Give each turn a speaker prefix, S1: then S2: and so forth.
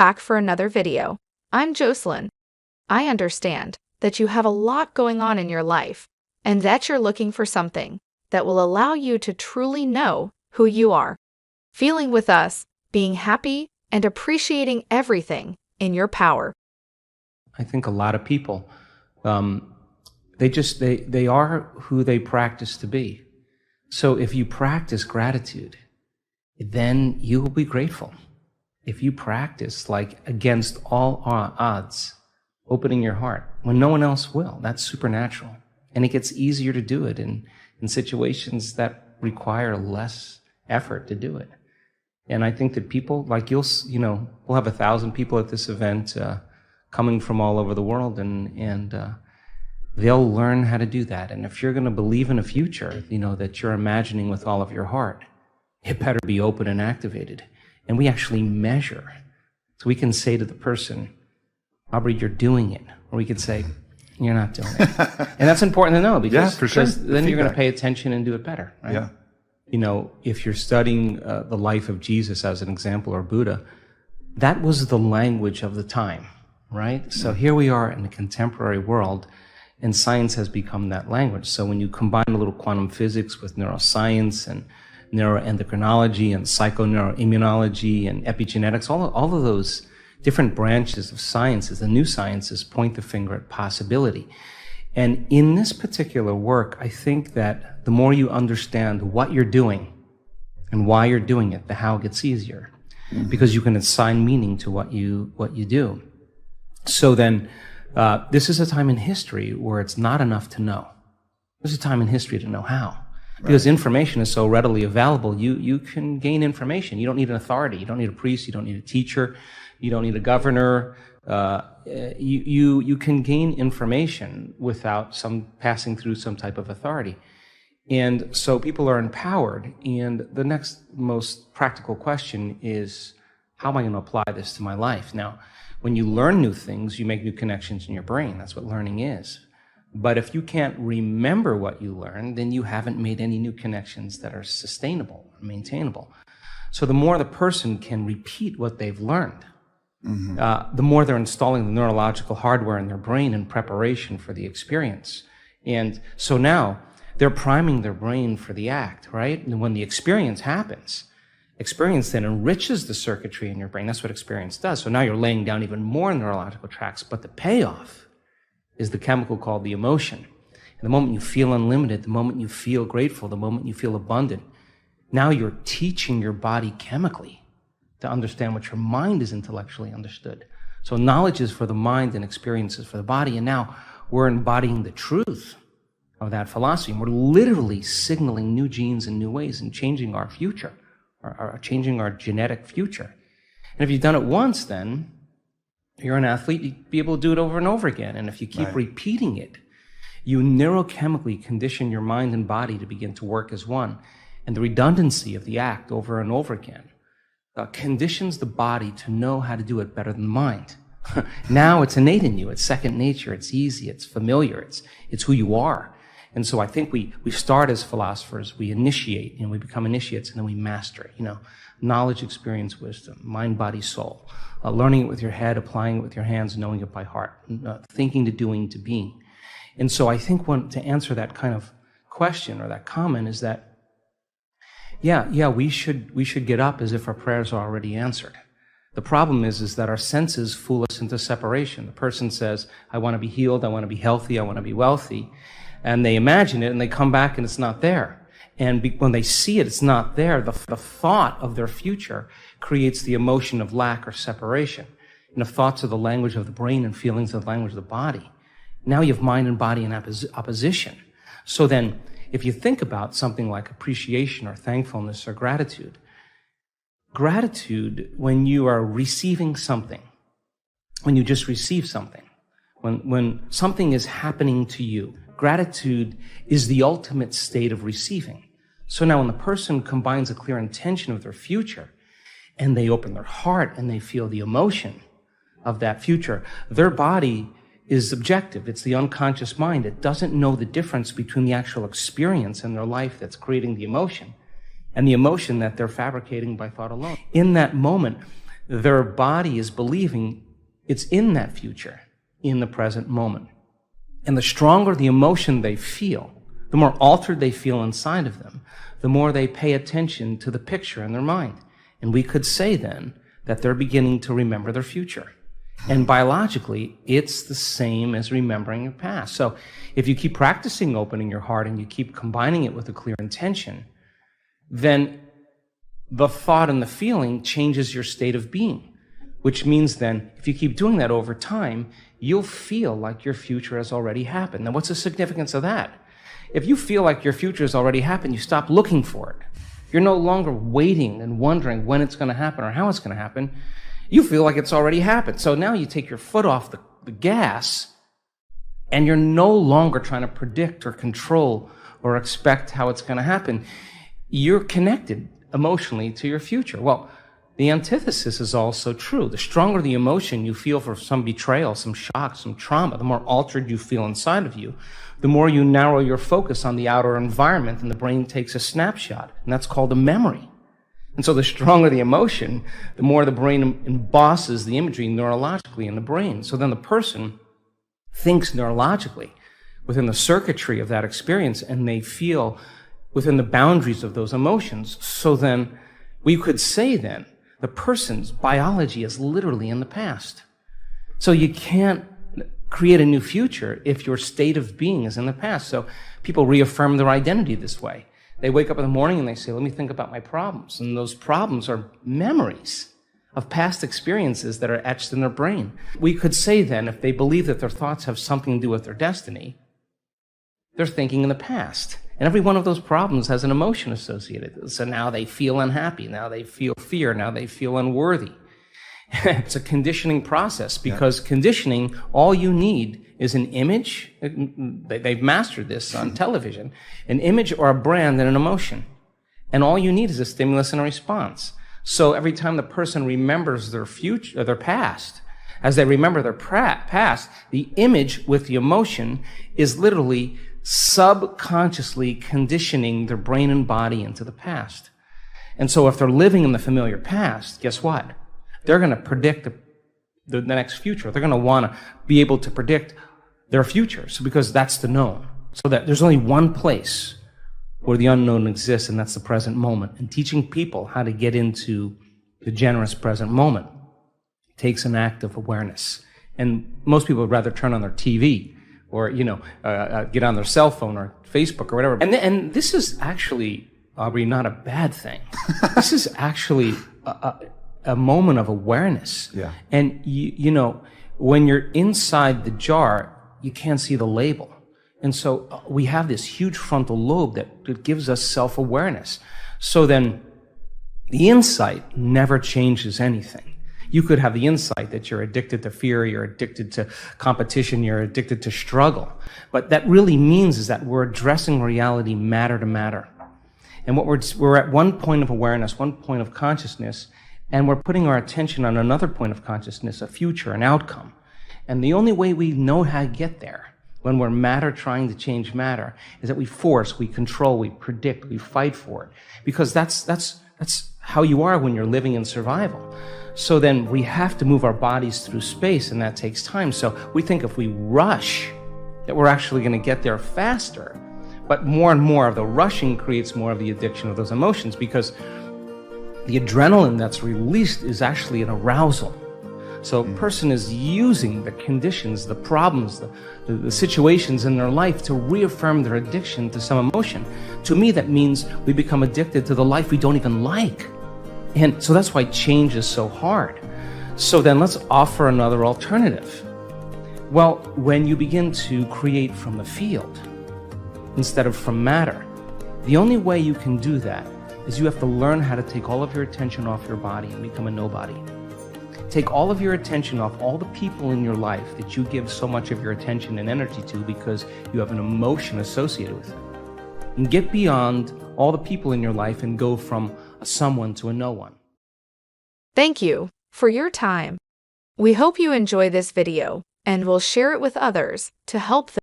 S1: back for another video. I'm Jocelyn. I understand that you have a lot going on in your life and that you're looking for something that will allow you to truly know who you are. Feeling with us, being happy, and appreciating everything in your power.
S2: I think a lot of people, they are who they practice to be. So if you practice gratitude, then you will be grateful. If you practice like against all odds, opening your heart when no one else will, that's supernatural. And it gets easier to do it in situations that require less effort to do it. And I think that people, like we'll have 1,000 people at this event coming from all over the world, and they'll learn how to do that. And if you're going to believe in a future, that you're imagining with all of your heart, it better be open and activated. And we actually measure. So we can say to the person, Aubrey, you're doing it. Or we could say, you're not doing it. And that's important to know because, then you're going to pay attention and do it better, right?
S3: Yeah.
S2: If you're studying the life of Jesus as an example, or Buddha, that was the language of the time, right? So here we are in the contemporary world, and science has become that language. So when you combine a little quantum physics with neuroscience and neuroendocrinology and psychoneuroimmunology and epigenetics, all of those different branches of sciences, the new sciences, point the finger at possibility. And in this particular work, I think that the more you understand what you're doing and why you're doing it, the how gets easier, because you can assign meaning to what you do. So then, this is a time in history where it's not enough to know. There's a time in history to know how. Because information is so readily available, you can gain information. You don't need an authority. You don't need a priest. You don't need a teacher. You don't need a governor. You can gain information without passing through some type of authority. And so people are empowered. And the next most practical question is, how am I going to apply this to my life? Now, when you learn new things, you make new connections in your brain. That's what learning is. But if you can't remember what you learned, then you haven't made any new connections that are sustainable or maintainable. So the more the person can repeat what they've learned, the more they're installing the neurological hardware in their brain in preparation for the experience. And so now they're priming their brain for the act, right? And when the experience happens, experience then enriches the circuitry in your brain. That's what experience does. So now you're laying down even more neurological tracks, but the payoff is the chemical called the emotion. And the moment you feel unlimited, the moment you feel grateful, the moment you feel abundant, now you're teaching your body chemically to understand what your mind is intellectually understood. So knowledge is for the mind and experience is for the body. And now we're embodying the truth of that philosophy. And we're literally signaling new genes in new ways and changing our future, or changing our genetic future. And if you've done it once, then you're an athlete, you'd be able to do it over and over again. And if you keep repeating it, you neurochemically condition your mind and body to begin to work as one. And the redundancy of the act over and over again conditions the body to know how to do it better than the mind. Now it's innate in you. It's second nature. It's easy. It's familiar. It's who you are. And so I think we start as philosophers. We initiate, we become initiates, and then we master it. Knowledge, experience, wisdom, mind, body, soul. Learning it with your head, applying it with your hands, knowing it by heart, thinking to doing to being. And so I think to answer that kind of question or that comment is that, we should get up as if our prayers are already answered. The problem is that our senses fool us into separation. The person says, I want to be healed, I want to be healthy, I want to be wealthy. And they imagine it and they come back and it's not there. And when they see it, it's not there. The thought of their future creates the emotion of lack or separation. And if thoughts are the language of the brain and feelings are the language of the body, now you have mind and body in opposition. So then, if you think about something like appreciation or thankfulness or gratitude, when you are receiving something, when you just receive something, when something is happening to you, gratitude is the ultimate state of receiving. So now when the person combines a clear intention of their future and they open their heart and they feel the emotion of that future, their body is objective. It's the unconscious mind. It doesn't know the difference between the actual experience in their life that's creating the emotion and the emotion that they're fabricating by thought alone. In that moment, their body is believing it's in that future, in the present moment. And the stronger the emotion they feel, the more altered they feel inside of them, the more they pay attention to the picture in their mind. And we could say then that they're beginning to remember their future. And biologically, it's the same as remembering your past. So if you keep practicing opening your heart and you keep combining it with a clear intention, then the thought and the feeling changes your state of being, which means then if you keep doing that over time, you'll feel like your future has already happened. Now, what's the significance of that? If you feel like your future has already happened, you stop looking for it. You're no longer waiting and wondering when it's going to happen or how it's going to happen. You feel like it's already happened. So now you take your foot off the gas, and you're no longer trying to predict or control or expect how it's going to happen. You're connected emotionally to your future. Well, the antithesis is also true. The stronger the emotion you feel for some betrayal, some shock, some trauma, the more altered you feel inside of you, the more you narrow your focus on the outer environment, and the brain takes a snapshot, and that's called a memory. And so the stronger the emotion, the more the brain embosses the imagery neurologically in the brain. So then the person thinks neurologically within the circuitry of that experience, and they feel within the boundaries of those emotions. So then we could say then the person's biology is literally in the past. So you can't create a new future if your state of being is in the past. So people reaffirm their identity this way. They wake up in the morning and they say, let me think about my problems. And those problems are memories of past experiences that are etched in their brain. We could say then, if they believe that their thoughts have something to do with their destiny, they're thinking in the past. And every one of those problems has an emotion associated. So now they feel unhappy. Now they feel fear. Now they feel unworthy. It's a conditioning process, because conditioning, all you need is an image. They've mastered this on television, an image or a brand and an emotion. And all you need is a stimulus and a response. So every time the person remembers their future, their past, as they remember their past, the image with the emotion is literally subconsciously conditioning their brain and body into the past. And so if they're living in the familiar past, guess what? They're going to predict the next future. They're going to want to be able to predict their future, so because that's the known. So that there's only one place where the unknown exists, and that's the present moment. And teaching people how to get into the generous present moment takes an act of awareness. And most people would rather turn on their TV or, get on their cell phone or Facebook or whatever. And this is actually, Aubrey, not a bad thing. This is actually a moment of awareness.
S3: Yeah.
S2: And, when you're inside the jar, you can't see the label. And so we have this huge frontal lobe that gives us self-awareness. So then the insight never changes anything. You could have the insight that you're addicted to fear, you're addicted to competition, you're addicted to struggle. But that really means is that we're addressing reality matter to matter. And what we're at one point of awareness, one point of consciousness, and we're putting our attention on another point of consciousness, a future, an outcome. And the only way we know how to get there, when we're matter trying to change matter, is that we force, we control, we predict, we fight for it. Because that's how you are when you're living in survival. So then we have to move our bodies through space, and that takes time. So we think if we rush, that we're actually going to get there faster. But more and more of the rushing creates more of the addiction of those emotions, because the adrenaline that's released is actually an arousal. So a person is using the conditions, the problems, the situations in their life to reaffirm their addiction to some emotion. To me, that means we become addicted to the life we don't even like. And so that's why change is so hard. So then let's offer another alternative. Well, when you begin to create from the field instead of from matter, the only way you can do that is you have to learn how to take all of your attention off your body and become a nobody. Take all of your attention off all the people in your life that you give so much of your attention and energy to because you have an emotion associated with it. And get beyond all the people in your life and go from a someone to a no one.
S1: Thank you for your time. We hope you enjoy this video and will share it with others to help them.